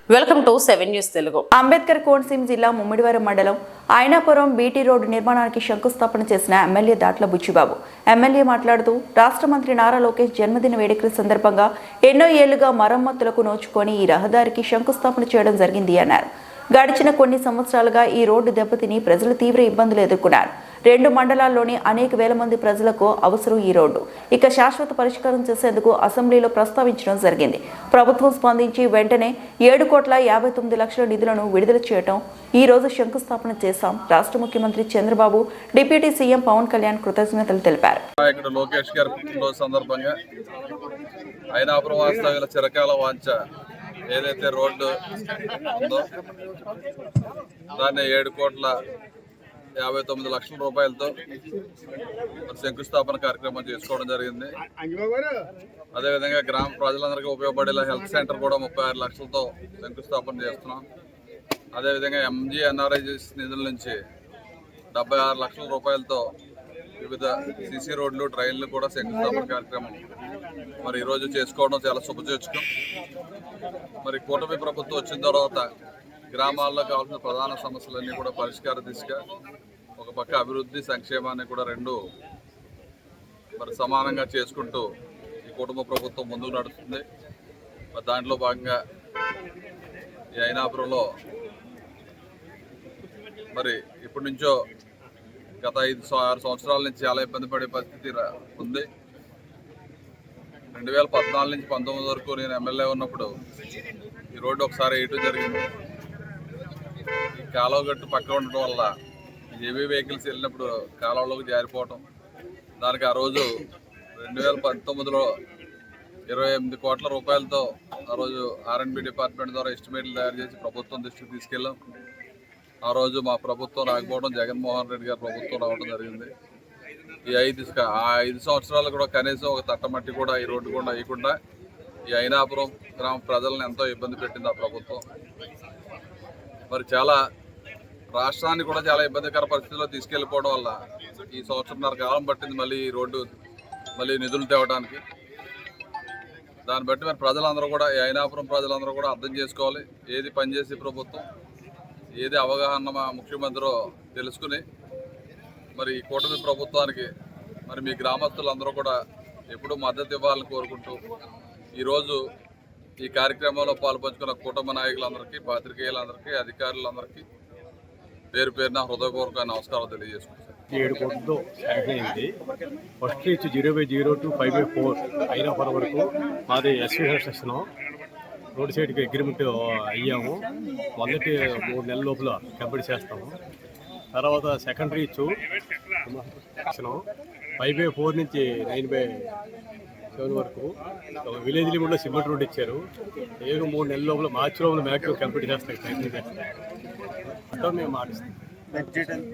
Welcome to 7 news Telugu. Ambedkar Konaseema జిల్లా ముమ్మిడివరం మండలం Ainapuram BT road నిర్మాణానికి శంకుస్థాపన చేసిన ఎమ్మెల్యే దాట్ల బుచ్చిబాబు. ఎమ్మెల్యే మాట్లాడుతూ రాష్ట్ర మంత్రి నారా లోకేష్ జన్మదిన వేడుకల సందర్భంగా ఎన్నో ఏళ్లుగా మరమ్మతులకు నోచుకొని ఈ రహదారికి శంకుస్థాపన చేయడం జరిగింది అన్నారు. గడిచిన కొన్ని సంవత్సరాలుగా ఈ రోడ్డు దెబ్బతిని ప్రజలు తీవ్ర ఇబ్బందులు ఎదుర్కొన్నారు. 2 మండలాల్లోని అనేక వేల మంది ప్రజలకు అవసరం ఈ రోడ్డు. ఇక శాశ్వత పరిష్కారం చేసేందుకు అసెంబ్లీలో ప్రస్తావించడం జరిగింది. ప్రభుత్వం స్పందించి వెంటనే 7,59,00,000 నిధులను విడుదల చేయడం ఈ రోజు శంకుస్థాపన చేశాం. రాష్ట్ర ముఖ్యమంత్రి చంద్రబాబు, డిప్యూటీ సీఎం పవన్ కళ్యాణ్ కృతజ్ఞతలు తెలిపారు. లోకేష్ గారి పుట్టినరోజు సందర్భంగా ఐనాపురం వాస్తవ్యుల చిరకాల వాంఛ ఏదైతే రోడ్డు ఉందో దాన్ని 7,59,00,000 రూపాయలతో శంకుస్థాపన కార్యక్రమం చేసుకోవడం జరిగింది. అదేవిధంగా గ్రామ ప్రజలందరికీ ఉపయోగపడేలా హెల్త్ సెంటర్ కూడా 36 లక్షలతో శంకుస్థాపన చేస్తున్నాం. అదేవిధంగా MGNRIGS నిధుల నుంచి 76 లక్షల రూపాయలతో వివిధ సిసి రోడ్లు, ట్రైన్లు కూడా శంకుస్థాపన కార్యక్రమం మరి ఈరోజు చేసుకోవడం చాలా శుభసూచకం. మరి కూటమి ప్రభుత్వం వచ్చిన తర్వాత గ్రామాల్లో కావాల్సిన ప్రధాన సమస్యలన్నీ కూడా పరిష్కార దిశగా ఒక పక్క అభివృద్ధి, సంక్షేమాన్ని కూడా రెండు మరి సమానంగా చేసుకుంటూ ఈ కుటుంబ ప్రభుత్వం ముందుకు నడుస్తుంది. మరి దాంట్లో భాగంగా ఈ ఐనాపురంలో మరి ఇప్పటి నుంచో గత 5-6 సంవత్సరాల నుంచి చాలా ఇబ్బంది పడే పరిస్థితి ఉంది. 2014 నుంచి 19 వరకు నేను ఎమ్మెల్యే ఉన్నప్పుడు ఈ రోడ్డు ఒకసారి వేయటం జరిగింది. ఈ కాలువగట్టు పక్కన ఉండటం వల్ల హెవీ వెహికల్స్ వెళ్ళినప్పుడు కాలువలోకి జారిపోవటం, దానికి ఆ రోజు 2019లో 28 కోట్ల రూపాయలతో ఆ రోజు R&B డిపార్ట్మెంట్ ద్వారా ఎస్టిమేట్లు తయారు చేసి ప్రభుత్వం దృష్టికి తీసుకెళ్ళాం. ఆ రోజు మా ప్రభుత్వం రాకపోవడం, జగన్మోహన్ రెడ్డి గారి ప్రభుత్వం రావడం జరిగింది. ఈ 5 సంవత్సరాలు కూడా కనీసం ఒక తట్టమట్టి కూడా ఈ రోడ్డు కూడా వేయకుండా ఈ ఐనాపురం గ్రామ ప్రజలను ఎంతో ఇబ్బంది పెట్టింది ఆ ప్రభుత్వం. మరి చాలా రాష్ట్రాన్ని కూడా చాలా ఇబ్బందికర పరిస్థితుల్లో తీసుకెళ్ళిపోవడం వల్ల ఈ సంవత్సరంన్నర కాలం పట్టింది మళ్ళీ ఈ రోడ్డు మళ్ళీ నిధులు తేవడానికి. దాన్ని బట్టి మరి ప్రజలందరూ కూడా ఈ ఐనాపురం ప్రజలందరూ కూడా అర్థం చేసుకోవాలి, ఏది పనిచేసే ప్రభుత్వం, ఏది అవగాహన మా ముఖ్యమంత్రి తెలుసుకుని మరి ఈ కూటమి ప్రభుత్వానికి మరి మీ గ్రామస్తులందరూ కూడా ఎప్పుడూ మద్దతు ఇవ్వాలని కోరుకుంటూ ఈరోజు ఈ కార్యక్రమంలో పాల్పంచుకున్న కుటుంబ నాయకులందరికీ, పాత్రికేయులందరికీ, అధికారులందరికీ పేరు పేరున హృదయపూర్వక నమస్కారం తెలియజేసుకుంటాను. 7 కోట్లతో శాంక్షన్ అయింది. ఫస్ట్ నుంచి 0/0 to 5/4 ఐనాపురం వరకు మాది ఎస్వీ సెక్షన్ రోడ్ సైడ్కి అగ్రిమెంట్ అయ్యాము. మొదటి 3 నెలల లోపల కంప్లీట్ చేస్తాము. తర్వాత సెకండ్ రీచ్ సెక్షన్ 5/4 నుంచి 9/7 వరకు విలేజ్ లిమిట్లో సిమెంట్ రోడ్ ఇచ్చారు. 3 నెలల లోపల మార్చి లోపల మ్యాక్సిమం కంప్లీట్ చేస్తాం, ప్రయత్నం చేస్తాం. మేము మాటిస్తాం.